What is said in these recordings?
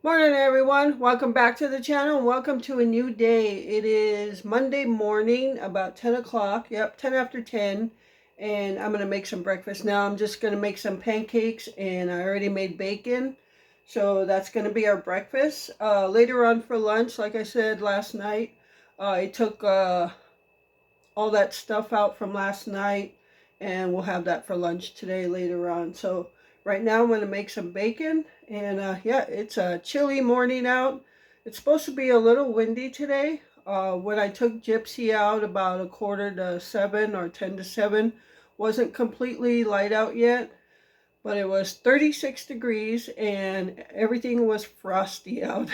Morning everyone, welcome back to the channel and welcome to a new day. It is Monday morning about 10 o'clock, yep, 10 after 10, and I'm going to make some breakfast. Now I'm just going to make some pancakes and I already made bacon, so that's going to be our breakfast. Later on for lunch, like I said last night, I took all that stuff out from last night and we'll have that for lunch today later on. So right now I'm going to make some bacon and yeah, it's a chilly morning out. It's supposed to be a little windy today. When I took Gypsy out about a quarter to 7 or 10 to 7, wasn't completely light out yet, but it was 36 degrees and everything was frosty out.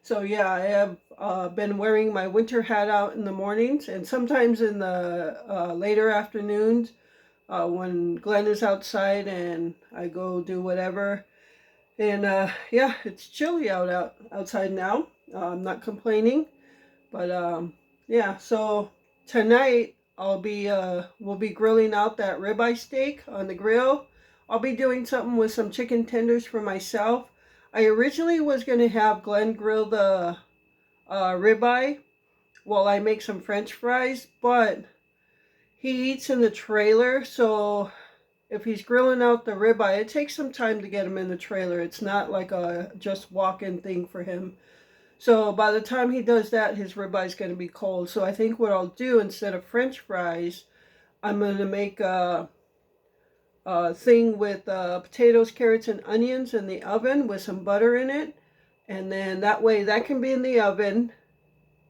So yeah, I have been wearing my winter hat out in the mornings and sometimes in the later afternoons when Glenn is outside and I go do whatever. And yeah, it's chilly outside now. I'm not complaining, but yeah. So tonight we'll be grilling out that ribeye steak on the grill. I'll be doing something with some chicken tenders for myself. I originally was going to have Glenn grill the ribeye while I make some French fries, but he eats in the trailer, so if he's grilling out the ribeye, it takes some time to get him in the trailer. It's not like a just walk-in thing for him. So by the time he does that, his ribeye's going to be cold. So I think what I'll do instead of French fries, I'm going to make a thing with potatoes, carrots, and onions in the oven with some butter in it. And then that way that can be in the oven.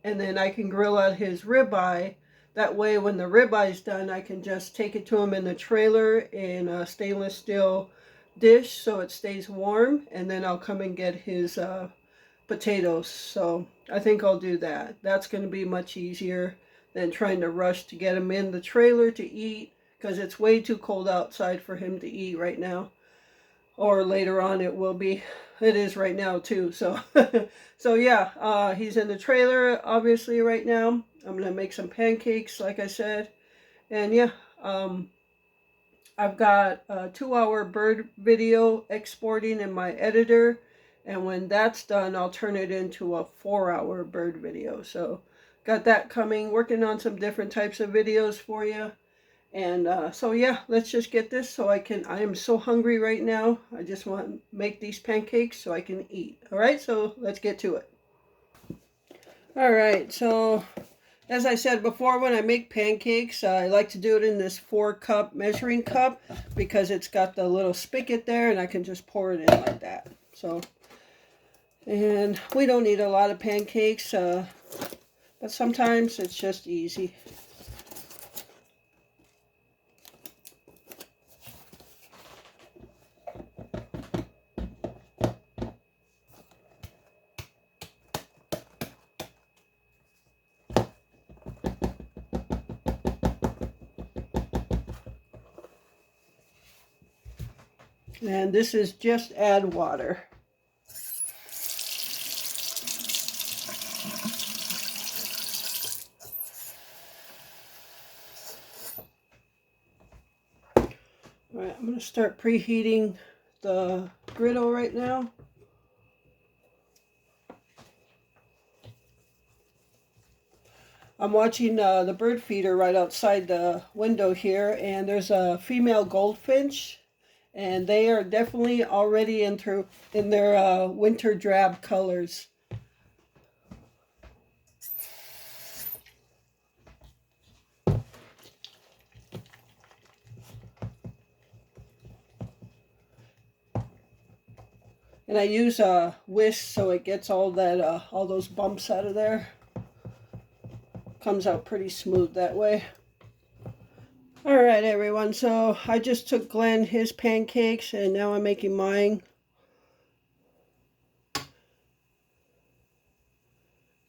And then I can grill out his ribeye. That way when the ribeye's done, I can just take it to him in the trailer in a stainless steel dish so it stays warm. And then I'll come and get his potatoes. So I think I'll do that. That's going to be much easier than trying to rush to get him in the trailer to eat, because it's way too cold outside for him to eat right now. Or later on it will be. It is right now too. So so yeah, he's in the trailer obviously right now. I'm gonna make some pancakes like I said. And yeah, I've got a 2-hour bird video exporting in my editor, and when that's done I'll turn it into a 4-hour bird video. So got that coming, working on some different types of videos for you. And so yeah, let's just get this so I am so hungry right now. I just want to make these pancakes so I can eat. All right, so let's get to it. All right, so as I said before, when I make pancakes, I like to do it in this 4-cup measuring cup because it's got the little spigot there and I can just pour it in like that. So, and we don't need a lot of pancakes, but sometimes it's just easy. And this is just add water. All right, I'm going to start preheating the griddle right now. I'm watching the bird feeder right outside the window here, and there's a female goldfinch, and they are definitely already in their winter drab colors. And I use a whisk so it gets all those bumps out of there. Comes out pretty smooth that way. All right, everyone. So I just took Glenn his pancakes, and now I'm making mine.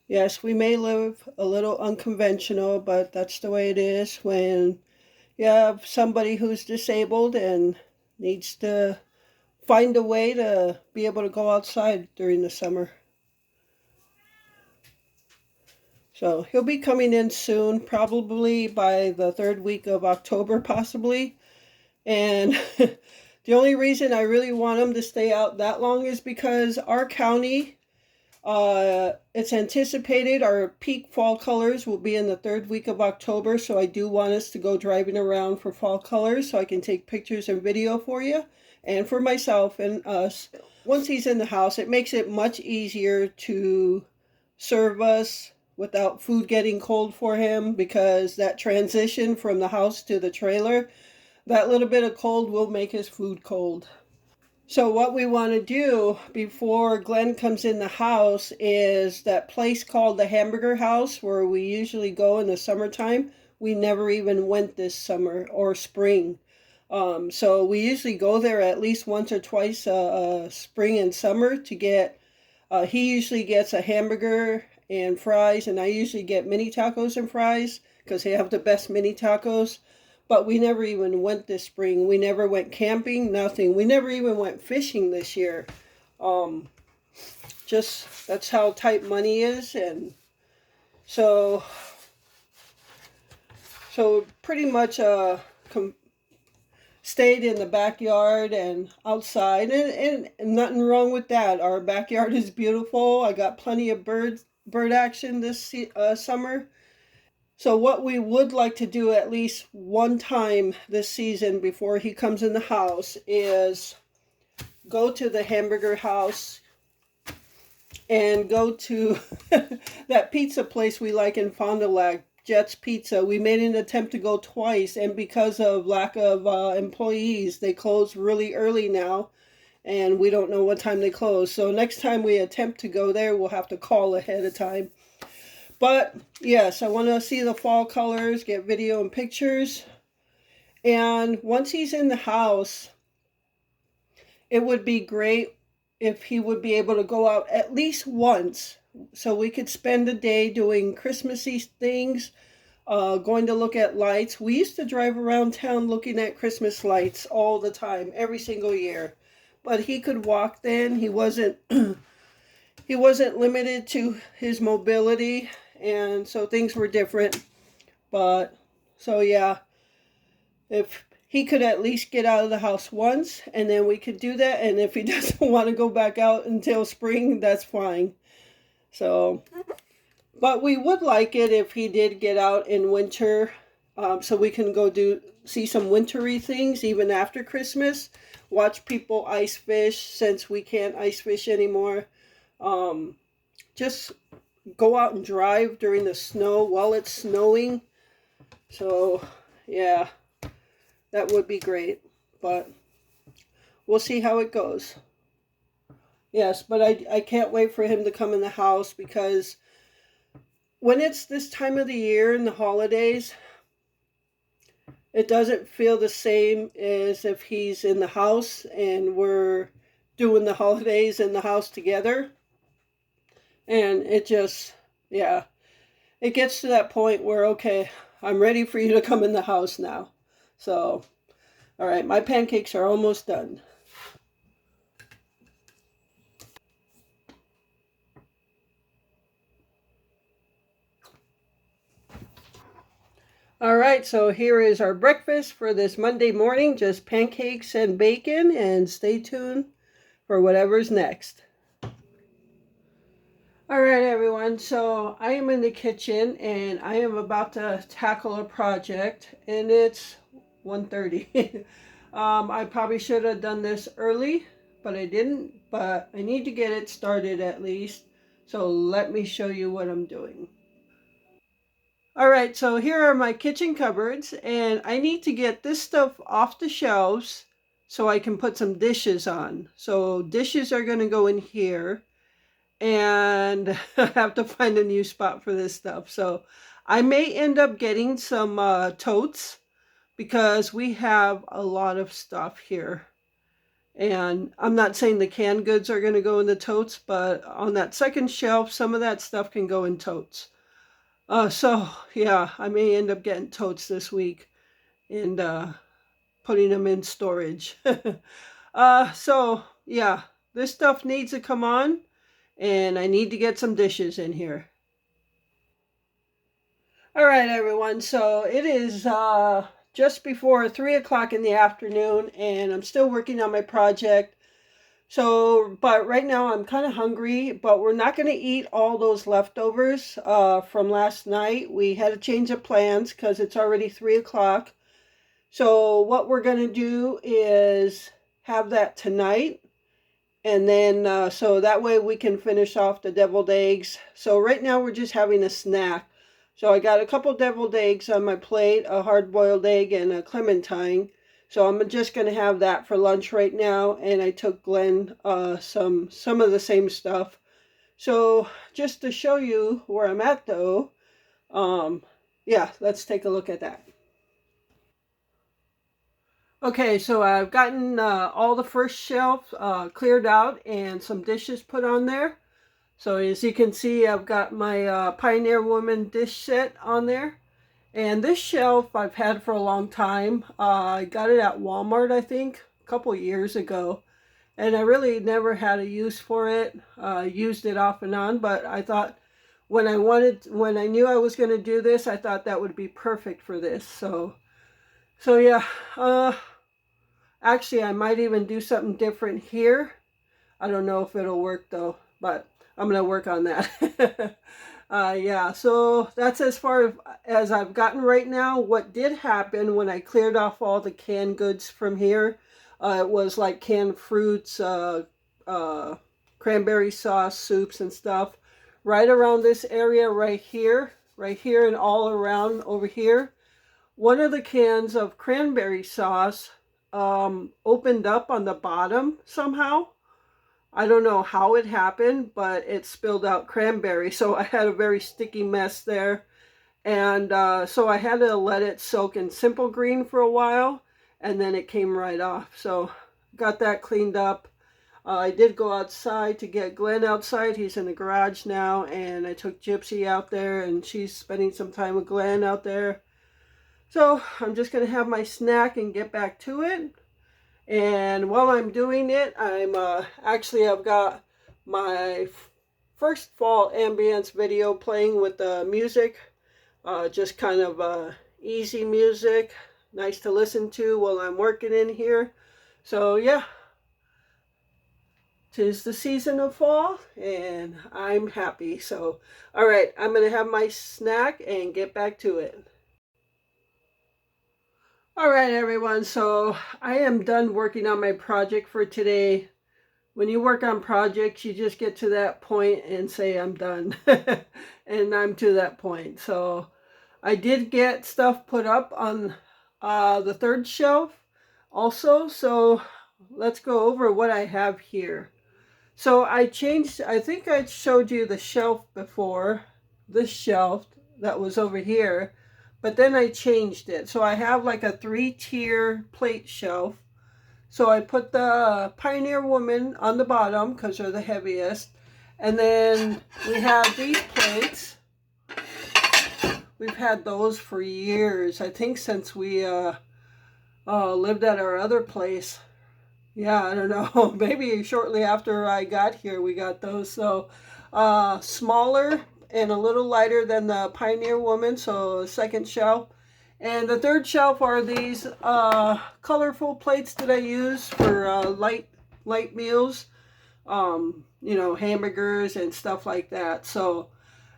Yes, we may live a little unconventional, but that's the way it is when you have somebody who's disabled and needs to find a way to be able to go outside during the summer. So he'll be coming in soon, probably by the 3rd week of October, possibly. And The only reason I really want them to stay out that long is because our county, it's anticipated our peak fall colors will be in the third week of October. So I do want us to go driving around for fall colors so I can take pictures and video for you and for myself and us. Once he's in the house, it makes it much easier to serve us without food getting cold for him, because that transition from the house to the trailer, that little bit of cold will make his food cold. So what we want to do before Glenn comes in the house is that place called the Hamburger House where we usually go in the summertime. We never even went this summer or spring. So we usually go there at least once or twice spring and summer to get, he usually gets a hamburger and fries, and I usually get mini tacos and fries because they have the best mini tacos. But we never even went this spring. We never went camping, nothing. We never even went fishing this year. Um, just that's how tight money is, and so pretty much stayed in the backyard and outside, and nothing wrong with that. Our backyard is beautiful. I got plenty of bird action this summer. So what we would like to do at least one time this season before he comes in the house is go to the Hamburger House and go to that pizza place we like in Fond du Lac, Jet's Pizza. We made an attempt to go twice, and because of lack of employees, they close really early now, and we don't know what time they close. So next time we attempt to go there, we'll have to call ahead of time. But yes, I want to see the fall colors, get video and pictures. And once he's in the house, it would be great if he would be able to go out at least once so we could spend a day doing Christmassy things, going to look at lights. We used to drive around town looking at Christmas lights all the time, every single year. But he could walk then. He wasn't he wasn't limited to his mobility, and so things were different. But so yeah, if he could at least get out of the house once, and then we could do that. And if he doesn't want to go back out until spring, that's fine. So, but we would like it if he did get out in winter, so we can go see some wintry things even after Christmas. Watch people ice fish since we can't ice fish anymore. Just go out and drive during the snow while it's snowing. So, yeah, that would be great. But we'll see how it goes. Yes, but I can't wait for him to come in the house, because when it's this time of the year in the holidays, it doesn't feel the same as if he's in the house and we're doing the holidays in the house together. And it just, yeah, it gets to that point where, okay, I'm ready for you to come in the house now. So, all right, my pancakes are almost done. All right, so here is our breakfast for this Monday morning, just pancakes and bacon, and stay tuned for whatever's next. All right, everyone, so I am in the kitchen and I am about to tackle a project, and it's 1:30. I probably should have done this early, but I didn't, but I need to get it started at least. So let me show you what I'm doing. All right, so here are my kitchen cupboards, and I need to get this stuff off the shelves so I can put some dishes on. So dishes are going to go in here, and I have to find a new spot for this stuff. So I may end up getting some totes, because we have a lot of stuff here. And I'm not saying the canned goods are going to go in the totes, but on that second shelf, some of that stuff can go in totes. So yeah, I may end up getting totes this week and putting them in storage. So yeah, this stuff needs to come on, and I need to get some dishes in here. All right, everyone. So it is just before 3 o'clock in the afternoon, and I'm still working on my project. So, but right now I'm kind of hungry, but we're not going to eat all those leftovers from last night. We had a change of plans because it's already 3 o'clock. So what we're going to do is have that tonight. And then, so that way we can finish off the deviled eggs. So right now we're just having a snack. So I got a couple deviled eggs on my plate, a hard-boiled egg and a clementine. So I'm just going to have that for lunch right now. And I took Glenn some of the same stuff. So just to show you where I'm at though, yeah, let's take a look at that. Okay, so I've gotten all the first shelf cleared out and some dishes put on there. So as you can see, I've got my Pioneer Woman dish set on there. And this shelf I've had for a long time. I got it at Walmart, I think, a couple years ago. And I really never had a use for it. Used it off and on, but I thought when I knew I was going to do this, I thought that would be perfect for this. So yeah. Actually, I might even do something different here. I don't know if it'll work though, but I'm going to work on that. Yeah, so that's as far as I've gotten right now. What did happen when I cleared off all the canned goods from here, it was like canned fruits, cranberry sauce, soups and stuff. Right around this area right here and all around over here. One of the cans of cranberry sauce opened up on the bottom somehow. I don't know how it happened, but it spilled out cranberry. So I had a very sticky mess there. And so I had to let it soak in Simple Green for a while. And then it came right off. So got that cleaned up. I did go outside to get Glenn outside. He's in the garage now. And I took Gypsy out there. And she's spending some time with Glenn out there. So I'm just going to have my snack and get back to it. And while I'm doing it, I've got my first fall ambience video playing with the music. Just kind of easy music, nice to listen to while I'm working in here. So yeah, 'tis the season of fall and I'm happy. So, all right, I'm going to have my snack and get back to it. All right, everyone, so I am done working on my project for today. When you work on projects, you just get to that point and say, I'm done. And I'm to that point. So I did get stuff put up on the third shelf also. So let's go over what I have here. So I think I showed you the shelf before, this shelf that was over here. But then I changed it. So I have like a 3-tier plate shelf. So I put the Pioneer Woman on the bottom because they're the heaviest. And then we have these plates. We've had those for years. I think since we lived at our other place. Yeah, I don't know. Maybe shortly after I got here we got those. So smaller and a little lighter than the Pioneer Woman, so second shelf. And the third shelf are these colorful plates that I use for light meals, you know, hamburgers and stuff like that. So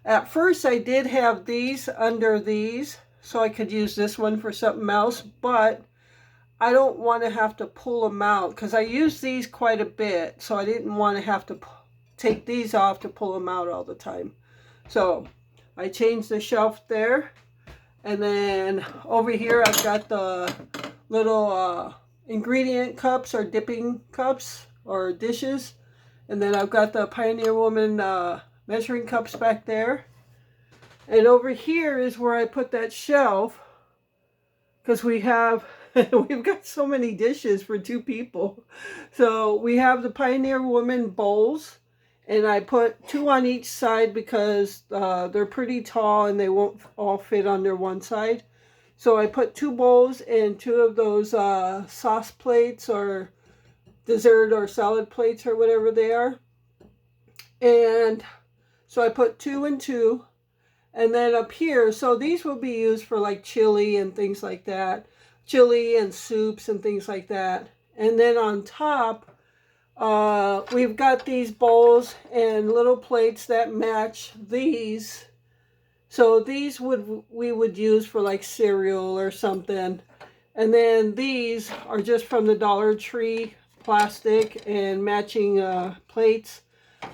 at first I did have these under these, so I could use this one for something else, but I don't want to have to pull them out because I use these quite a bit, so I didn't want to have to take these off to pull them out all the time. So I changed the shelf there. And then over here I've got the little ingredient cups or dipping cups or dishes. And then I've got the Pioneer Woman measuring cups back there. And over here is where I put that shelf because we've got so many dishes for 2 people. So we have the Pioneer Woman bowls. And I put 2 on each side because they're pretty tall and they won't all fit under one side. So I put 2 bowls and 2 of those sauce plates or dessert or salad plates or whatever they are. And so I put 2 and 2. And then up here, so these will be used for like chili and things like that. chili and soups and things like that. And then on top, we've got these bowls and little plates that match these. So these we would use for like cereal or something. And then these are just from the Dollar Tree, plastic and matching plates,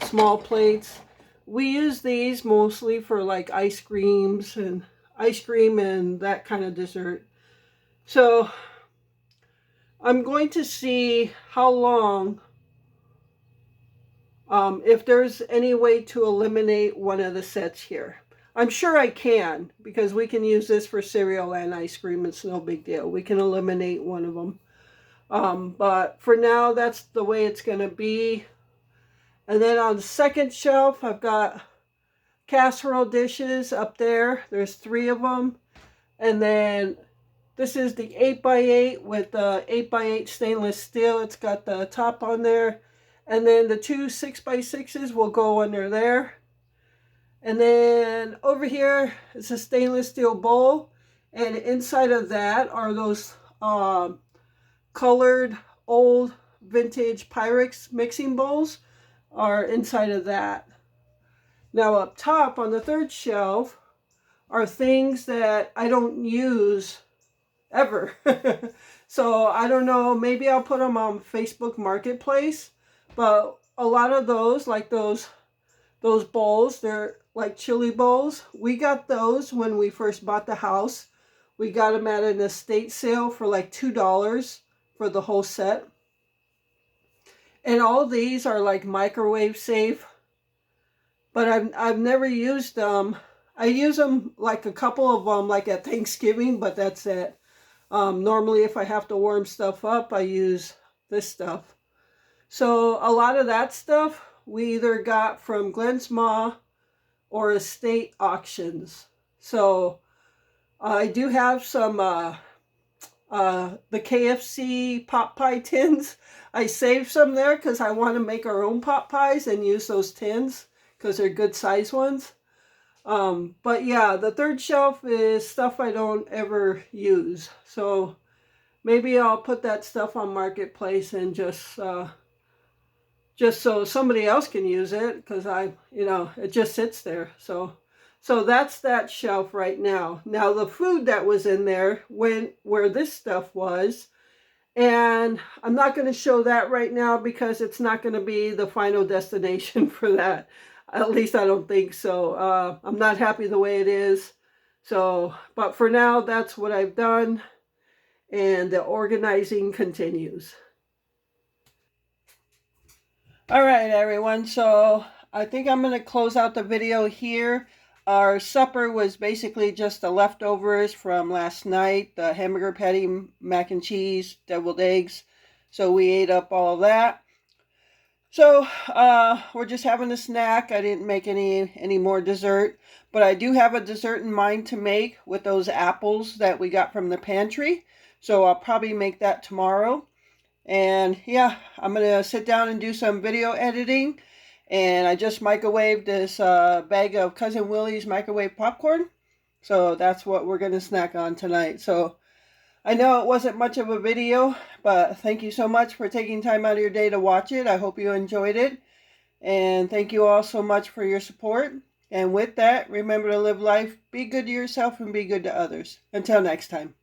small plates. We use these mostly for like ice cream and that kind of dessert. So I'm going to see how long, if there's any way to eliminate one of the sets here. I'm sure I can, because we can use this for cereal and ice cream. It's no big deal. We can eliminate one of them. But for now, that's the way it's going to be. And then on the second shelf, I've got casserole dishes up there. There's 3 of them. And then this is the 8x8 with the 8x8 stainless steel. It's got the top on there. And then the 2 6x6s will go under there. And then over here is a stainless steel bowl. And inside of that are those colored old vintage Pyrex mixing bowls are inside of that. Now up top on the third shelf are things that I don't use ever. So I don't know, maybe I'll put them on Facebook Marketplace. But a lot of those, like those bowls, they're like chili bowls. We got those when we first bought the house. We got them at an estate sale for like $2 for the whole set. And all these are like microwave safe. But I've never used them. I use them like a couple of them like at Thanksgiving, but that's it. Normally if I have to warm stuff up, I use this stuff. So a lot of that stuff we either got from Glenn's Ma or estate auctions. So I do have some the KFC pot pie tins. I saved some there because I want to make our own pot pies and use those tins because they're good size ones. But yeah, the third shelf is stuff I don't ever use. So maybe I'll put that stuff on Marketplace and just so somebody else can use it, because it just sits there. So that's that shelf right now. Now the food that was in there went where this stuff was, and I'm not going to show that right now because it's not going to be the final destination for that. At least I don't think so. I'm not happy the way it is. So, but for now, that's what I've done, and the organizing continues. All right, everyone. So I think I'm going to close out the video here. Our supper was basically just the leftovers from last night, the hamburger patty, mac and cheese, deviled eggs. So we ate up all that. So we're just having a snack. I didn't make any more dessert, but I do have a dessert in mind to make with those apples that we got from the pantry. So I'll probably make that tomorrow. And yeah, I'm going to sit down and do some video editing. And I just microwaved this bag of Cousin Willie's microwave popcorn. So that's what we're going to snack on tonight. So I know it wasn't much of a video, but thank you so much for taking time out of your day to watch it. I hope you enjoyed it. And thank you all so much for your support. And with that, remember to live life, be good to yourself, and be good to others. Until next time.